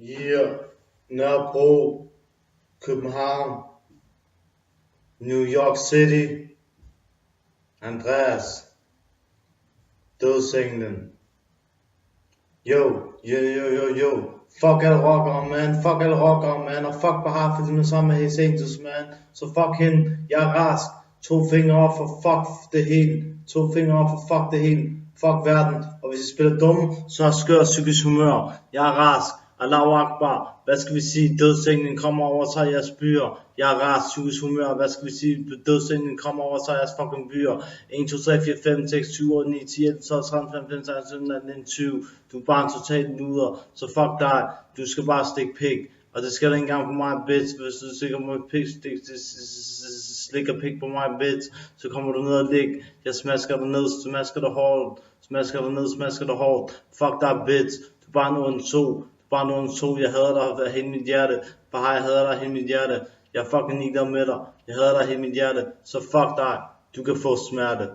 Yeah, Nørrebro, København, New York City, Andreas, Dødsenglen. Yo. Fuck alle rockere, man. Og fuck bare fordi man sammen med Hells Angels, man. Så fuck hende, jeg er rask. 2 fingre op for fuck det hele. 2 fingre op for fuck det hele. Fuck verden. Og hvis I spiller dumme, så er skør psykisk humør. Jeg er rask. Allahu Akbar. Hvad skal vi sige? Dødsenglen kommer over sig jeres byer. Jeg er rask, psykisk humør. Hvad skal vi sige? Dødsenglen kommer over sig jeres fucking byer. 1, 2, 3, 4, 5, 6, 7, 8, 9, 10, 11, 12, 13, 15, 16, 17, 18, 19, 20. Du er bare en total luder. Så fuck dig. Du skal bare stikke pik. Og det skal du ikke engang på mig, bitch. Hvis du stikker mig pik, slikker pik på mig, bitch, så kommer du ned og ligge. Jeg smasker dig ned, smasker dig hårdt. Fuck dig, bitch. Du er bare en ond so. Jeg hader dig af hele mit hjerte. Bare jeg hader dig af hele mit hjerte. Jeg fucking ligeglad med dig. Jeg hader dig af hele mit hjerte. Så fuck dig. Du kan få smerte.